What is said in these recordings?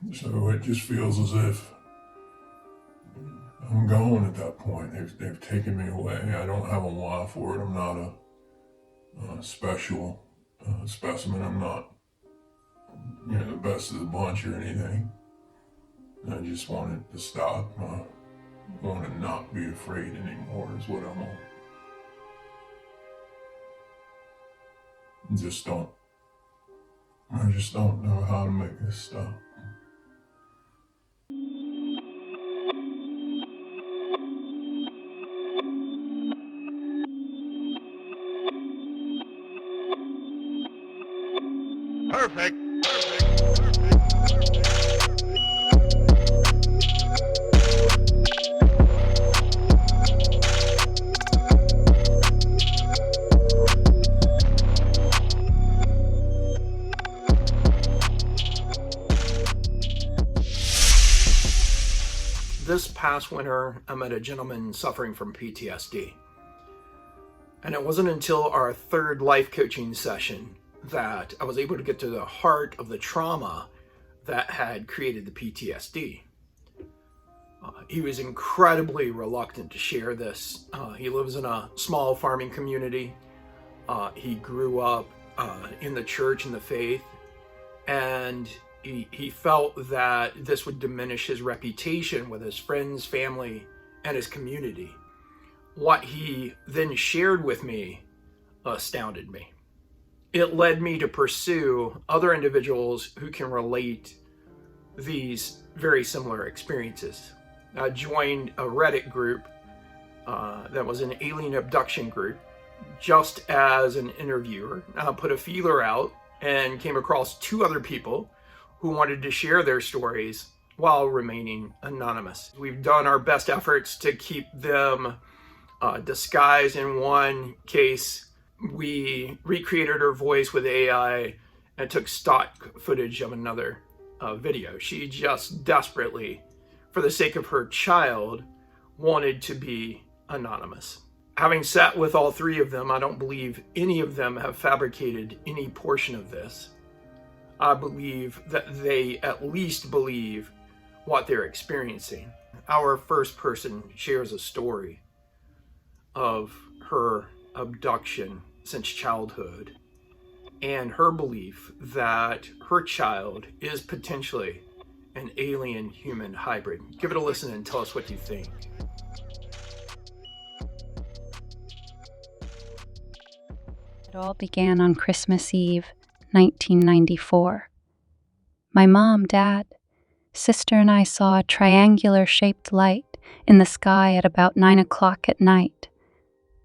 So it just feels as if I'm gone at that point. They've taken me away. I don't have a why for it. I'm not a special specimen. I'm not, the best of the bunch or anything. I just want it to stop. I want to not be afraid anymore is what I'm on. I just don't know how to make this stop. Perfect. This past winter, I met a gentleman suffering from PTSD. And it wasn't until our third life coaching session that I was able to get to the heart of the trauma that had created the PTSD. He was incredibly reluctant to share this. He lives in a small farming community. He grew up in the church and the faith, and he felt that this would diminish his reputation with his friends, family, and his community. What he then shared with me astounded me. It led me to pursue other individuals who can relate these very similar experiences. I joined a Reddit group that was an alien abduction group just as an interviewer. I put a feeler out and came across two other people who wanted to share their stories while remaining anonymous. We've done our best efforts to keep them disguised. In one case, we recreated her voice with AI and took stock footage of another video. She just desperately, for the sake of her child, wanted to be anonymous. Having sat with all three of them, I don't believe any of them have fabricated any portion of this. I believe that they at least believe what they're experiencing. Our first person shares a story of her abduction since childhood and her belief that her child is potentially an alien-human hybrid. Give it a listen and tell us what you think. It all began on Christmas Eve, 1994. My mom, dad, sister, and I saw a triangular-shaped light in the sky at about 9 o'clock at night.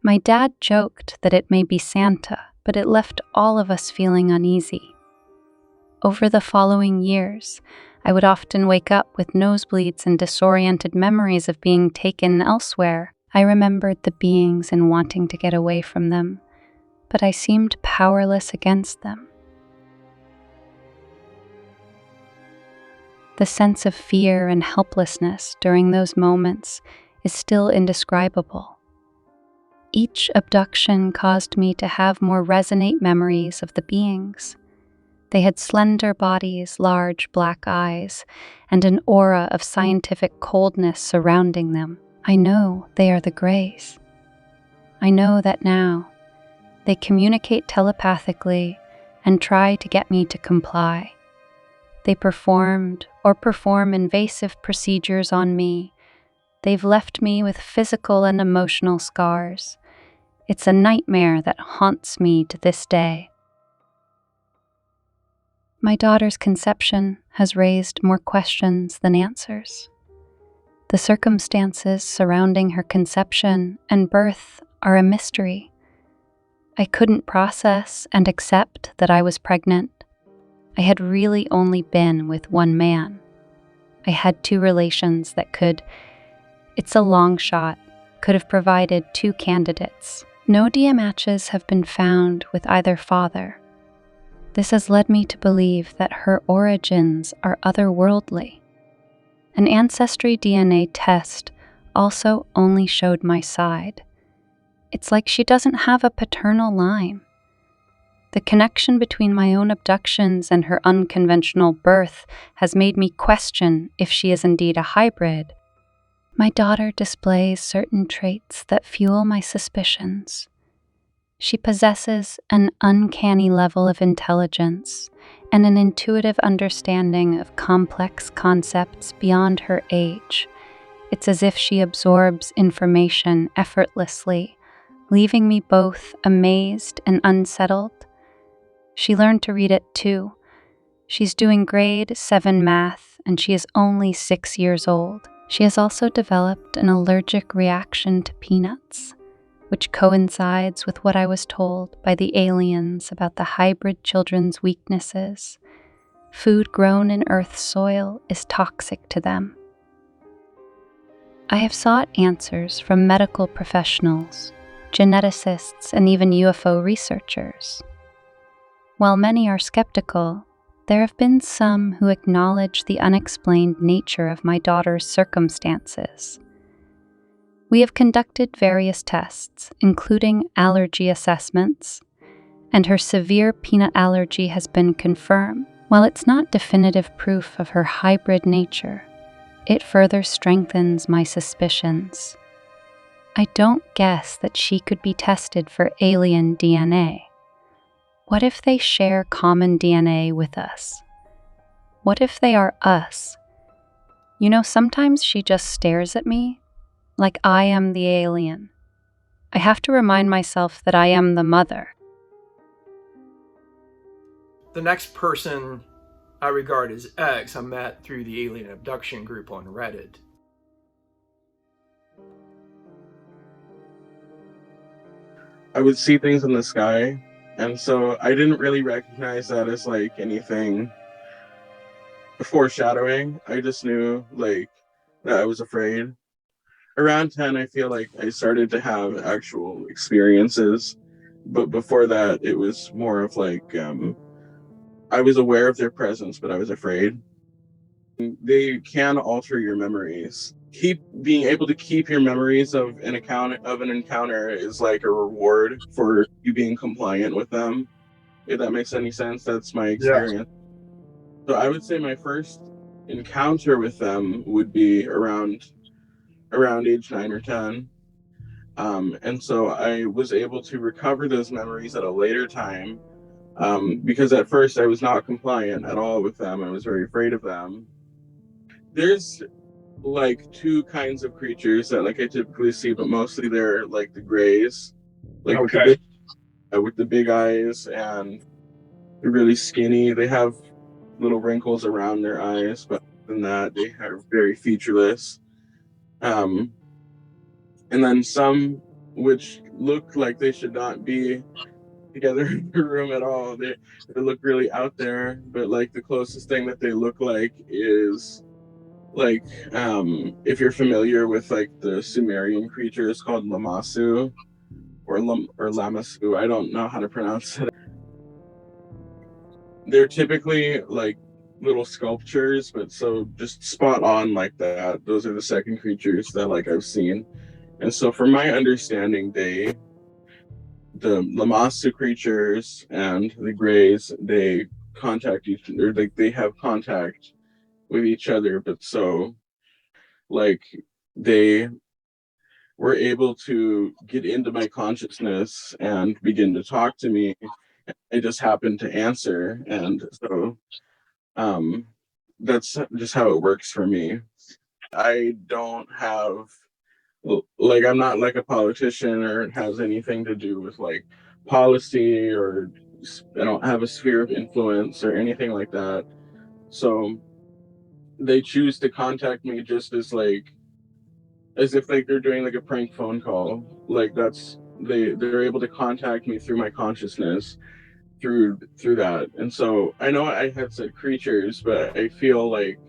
My dad joked that it may be Santa, but it left all of us feeling uneasy. Over the following years, I would often wake up with nosebleeds and disoriented memories of being taken elsewhere. I remembered the beings and wanting to get away from them, but I seemed powerless against them. The sense of fear and helplessness during those moments is still indescribable. Each abduction caused me to have more resonant memories of the beings. They had slender bodies, large black eyes, and an aura of scientific coldness surrounding them. I know they are the Greys. I know that now. They communicate telepathically and try to get me to comply. They performed or perform invasive procedures on me. They've left me with physical and emotional scars. It's a nightmare that haunts me to this day. My daughter's conception has raised more questions than answers. The circumstances surrounding her conception and birth are a mystery. I couldn't process and accept that I was pregnant. I had really only been with one man. I had two relations that it's a long shot, could have provided two candidates. No DNA matches have been found with either father. This has led me to believe that her origins are otherworldly. An ancestry DNA test also only showed my side. It's like she doesn't have a paternal line. The connection between my own abductions and her unconventional birth has made me question if she is indeed a hybrid. My daughter displays certain traits that fuel my suspicions. She possesses an uncanny level of intelligence and an intuitive understanding of complex concepts beyond her age. It's as if she absorbs information effortlessly, leaving me both amazed and unsettled. She learned to read it too. She's doing grade 7 math, and she is only 6 years old. She has also developed an allergic reaction to peanuts, which coincides with what I was told by the aliens about the hybrid children's weaknesses. Food grown in Earth's soil is toxic to them. I have sought answers from medical professionals, geneticists, and even UFO researchers. While many are skeptical, there have been some who acknowledge the unexplained nature of my daughter's circumstances. We have conducted various tests, including allergy assessments, and her severe peanut allergy has been confirmed. While it's not definitive proof of her hybrid nature, it further strengthens my suspicions. I don't guess that she could be tested for alien DNA. What if they share common DNA with us? What if they are us? You know, sometimes she just stares at me like I am the alien. I have to remind myself that I am the mother. The next person I regard as X I met through the alien abduction group on Reddit. I would see things in the sky, and so I didn't really recognize that as like anything foreshadowing. I just knew like that I was afraid. Around 10, I feel like I started to have actual experiences, but before that, it was more of like I was aware of their presence, but I was afraid. They can alter your memories. Being able to keep your memories of an encounter is like a reward for you being compliant with them. If that makes any sense, that's my experience. Yeah. So I would say my first encounter with them would be around age 9 or 10. And so I was able to recover those memories at a later time, because at first I was not compliant at all with them. I was very afraid of them. There's like two kinds of creatures that like I typically see, but mostly they're like the grays, like okay, with the big eyes, and they're really skinny. They have little wrinkles around their eyes, but other than that, they are very featureless. And then some which look like they should not be together in the room at all. They look really out there, but like the closest thing that they look like is like if you're familiar with like the Sumerian creatures called Lamasu or Lamasu, I don't know how to pronounce it. They're typically like little sculptures, but so just spot on like that. Those are the second creatures that like I've seen. And so from my understanding, the Lamasu creatures and the Greys, they contact each other, like they have contact with each other, but so like they were able to get into my consciousness and begin to talk to me. I just happened to answer, and so that's just how it works for me. I don't have like I'm not like a politician or it has anything to do with like policy, or I don't have a sphere of influence or anything like that. So they choose to contact me just as if like they're doing like a prank phone call. Like they're able to contact me through my consciousness through that. And so I know I had said creatures, but I feel like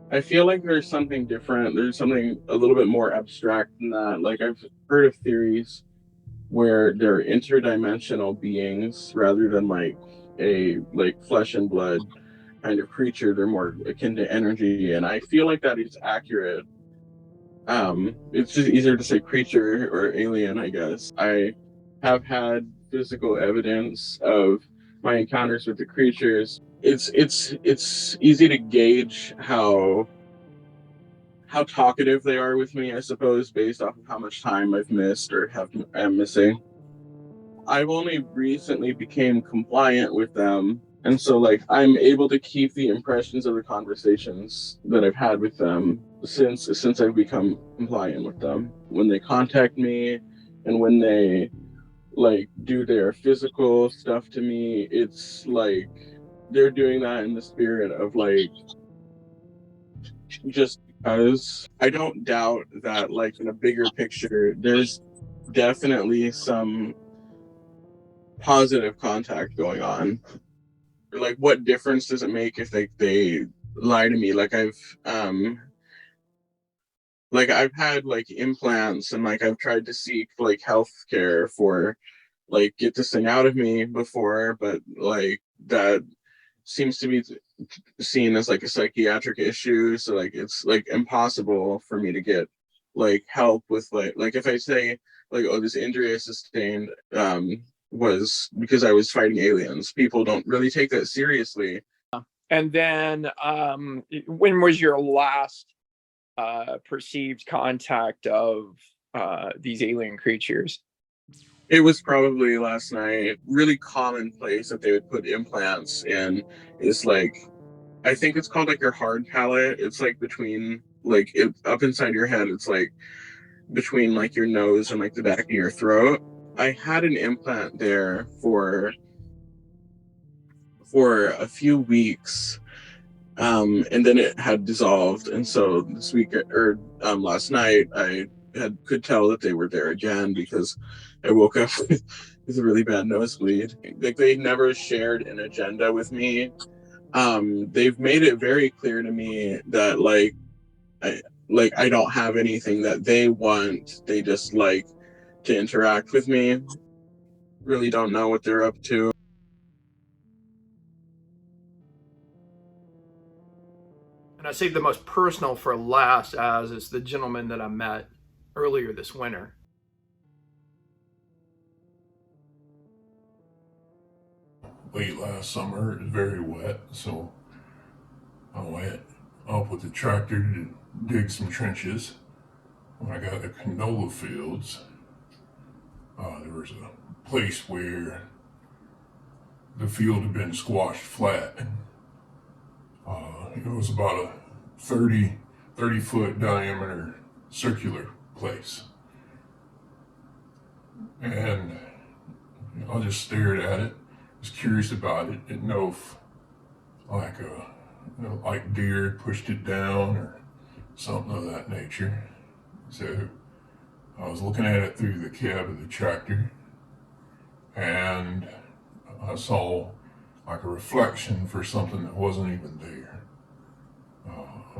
there's something different. There's something a little bit more abstract than that. Like I've heard of theories where they're interdimensional beings rather than like a like flesh and blood kind of creature. They're more akin to energy, and I feel like that is accurate. It's just easier to say creature or alien, I guess. I have had physical evidence of my encounters with the creatures. It's easy to gauge how talkative they are with me, I suppose, based off of how much time I've missed or am missing. I've only recently became compliant with them, and so like I'm able to keep the impressions of the conversations that I've had with them since I've become compliant with them. When they contact me and when they like do their physical stuff to me, it's like they're doing that in the spirit of like just because. I don't doubt that like in a bigger picture there's definitely some positive contact going on. Like what difference does it make if they lie to me? I've had like implants and like I've tried to seek like health care for like get this thing out of me before, but like that seems to be seen as like a psychiatric issue, so like it's like impossible for me to get like help with like if I say like, oh, this injury I sustained was because I was fighting aliens, people don't really take that seriously. And then when was your last perceived contact of these alien creatures? It was probably last night. Really commonplace that they would put implants in is like, I think it's called like your hard palate. It's like between like it up inside your head. It's like between like your nose and like the back of your throat. I had an implant there for a few weeks, and then it had dissolved. And so this week or last night, I could tell that they were there again because I woke up with a really bad nosebleed. Like they never shared an agenda with me. They've made it very clear to me that I don't have anything that they want. They just like to interact with me. Really don't know what they're up to. And I saved the most personal for last, as is the gentleman that I met earlier this winter. Late last summer, it was very wet, so I went up with the tractor to dig some trenches. When I got the canola fields, there was a place where the field had been squashed flat. It was about a 30 foot diameter circular place. And I just stared at it, was curious about it, didn't know if like deer had pushed it down or something of that nature. So I was looking at it through the cab of the tractor, and I saw like a reflection for something that wasn't even there.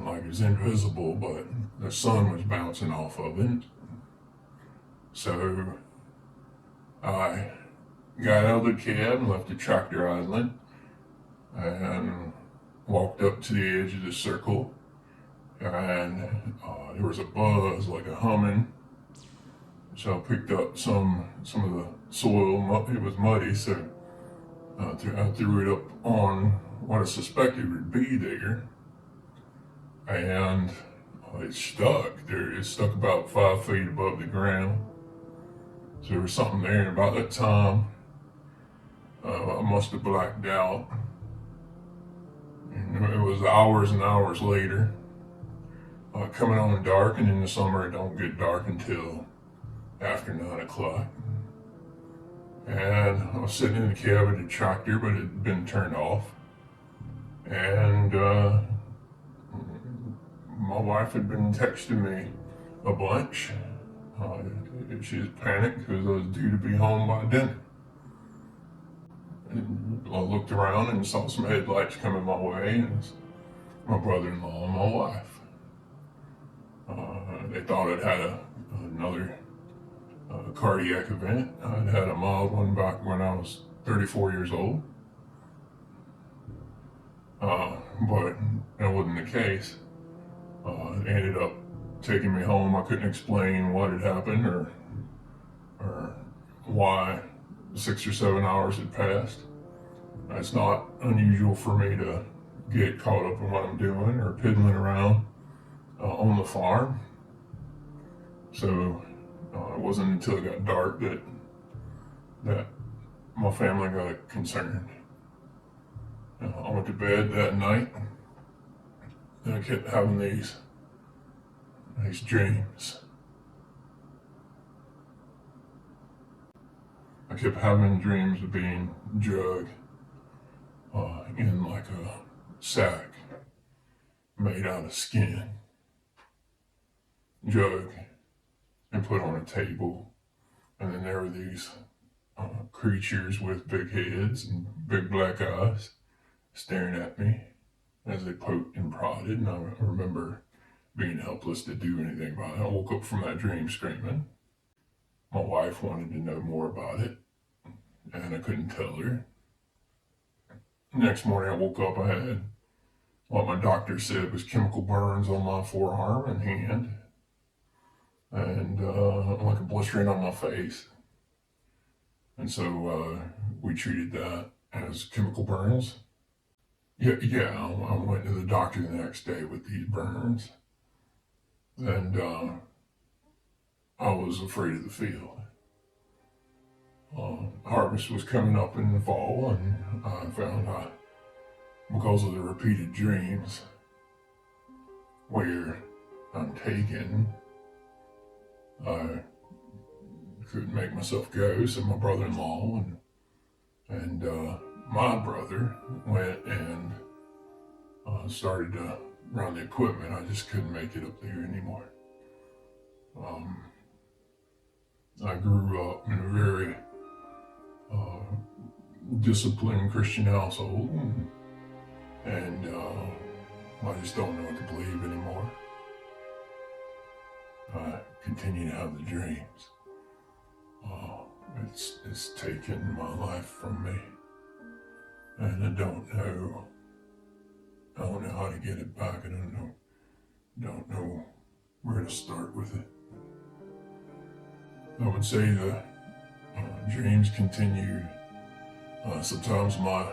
Like it was invisible, but the sun was bouncing off of it. So I got out of the cab and left the tractor idling and walked up to the edge of the circle, and there was a buzz, like a humming. So I picked up some of the soil. It was muddy, so I threw it up on what I suspected would be there, and it stuck there. It stuck about 5 feet above the ground. So there was something there, and about that time, I must have blacked out. And it was hours and hours later, coming on dark, and in the summer it don't get dark until after 9 o'clock. And I was sitting in the cab of the tractor, but it had been turned off. And my wife had been texting me a bunch. She was panicked because I was due to be home by dinner. And I looked around and saw some headlights coming my way, and it's my brother-in-law and my wife. They thought I'd had another cardiac event. I'd had a mild one back when I was 34 years old. But that wasn't the case. They ended up taking me home. I couldn't explain what had happened or why 6 or 7 hours had passed. It's not unusual for me to get caught up in what I'm doing or piddling around on the farm. So it wasn't until it got dark that my family got concerned. I went to bed that night and I kept having these dreams. I kept having dreams of being drugged in like a sack made out of skin, drugged and put on a table, and then there were these creatures with big heads and big black eyes staring at me as they poked and prodded, and I remember being helpless to do anything about it. I woke up from that dream screaming. My wife wanted to know more about it, and I couldn't tell her. Next morning I woke up, I had what my doctor said was chemical burns on my forearm and hand, and like a blistering on my face. And so we treated that as chemical burns. Yeah, I went to the doctor the next day with these burns, and I was afraid of the field. Harvest was coming up in the fall, and I found out, because of the repeated dreams where I'm taken, I couldn't make myself go, so my brother-in-law and my brother went and started to run the equipment. I just couldn't make it up there anymore. I grew up in a very disciplined Christian household, and I just don't know what to believe anymore. I continue to have the dreams. It's taken my life from me, and I don't know how to get it back. I don't know where to start with it. I would say the dreams continue. Sometimes my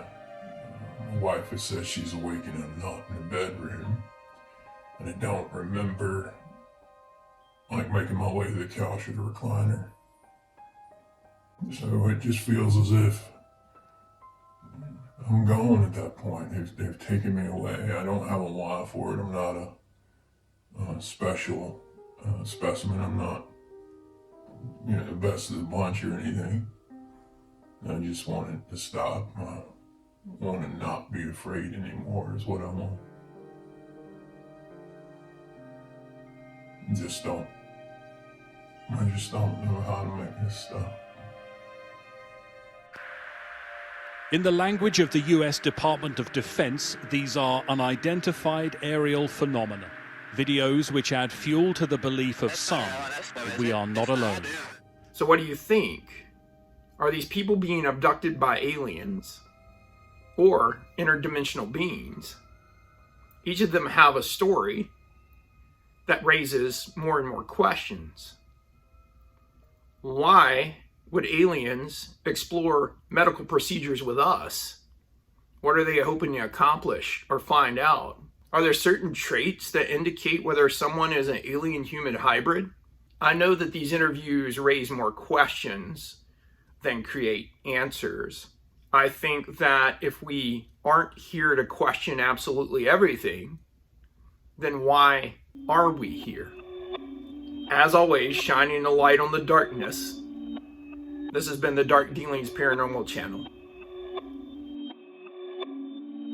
wife has said she's awake and I'm not in the bedroom, and I don't remember like making my way to the couch or the recliner. So it just feels as if I'm gone at that point. They've taken me away. I don't have a why for it. I'm not a special specimen. I'm not, the best of the bunch or anything. I just want it to stop. I want to not be afraid anymore is what I want. I just don't know how to make this stop. In the language of the US Department of Defense, these are unidentified aerial phenomena, videos which add fuel to the belief of some that we are not alone. So what do you think? Are these people being abducted by aliens or interdimensional beings? Each of them have a story that raises more and more questions. Why would aliens explore medical procedures with us? What are they hoping to accomplish or find out? Are there certain traits that indicate whether someone is an alien-human hybrid? I know that these interviews raise more questions than create answers. I think that if we aren't here to question absolutely everything, then why are we here? As always, shining a light on the darkness. This has been the Dark Dealings Paranormal Channel.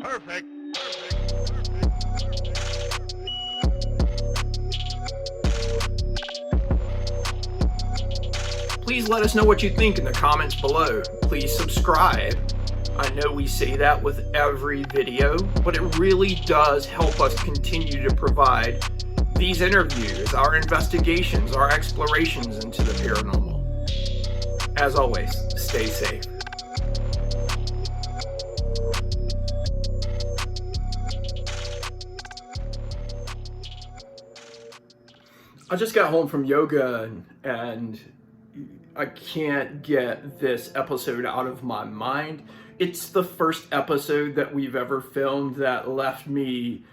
Perfect. Please let us know what you think in the comments below. Please subscribe. I know we say that with every video, but it really does help us continue to provide these interviews, our investigations, our explorations into the paranormal. As always, stay safe. I just got home from yoga and I can't get this episode out of my mind. It's the first episode that we've ever filmed that left me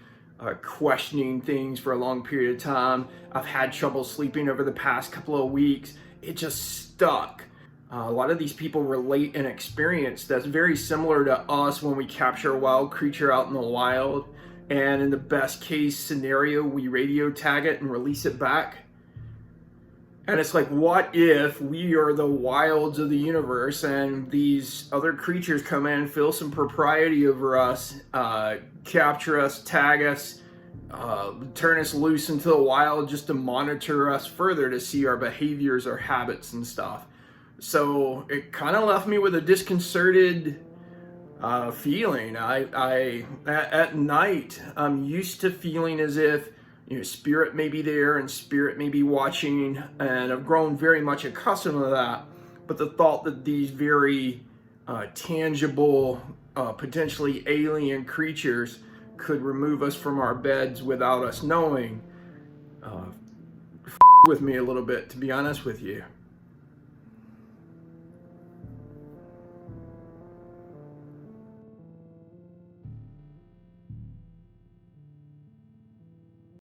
questioning things for a long period of time. I've had trouble sleeping over the past couple of weeks. It just stuck. A lot of these people relate an experience that's very similar to us when we capture a wild creature out in the wild, and in the best case scenario, we radio tag it and release it back. And it's like, what if we are the wilds of the universe and these other creatures come in, feel some propriety over us, capture us, tag us, turn us loose into the wild just to monitor us further to see our behaviors, our habits and stuff. So it kind of left me with a disconcerted feeling. At night, I'm used to feeling as if, you know, spirit may be there and spirit may be watching, and I've grown very much accustomed to that. But the thought that these very tangible, potentially alien creatures could remove us from our beds without us knowing, with me a little bit, to be honest with you.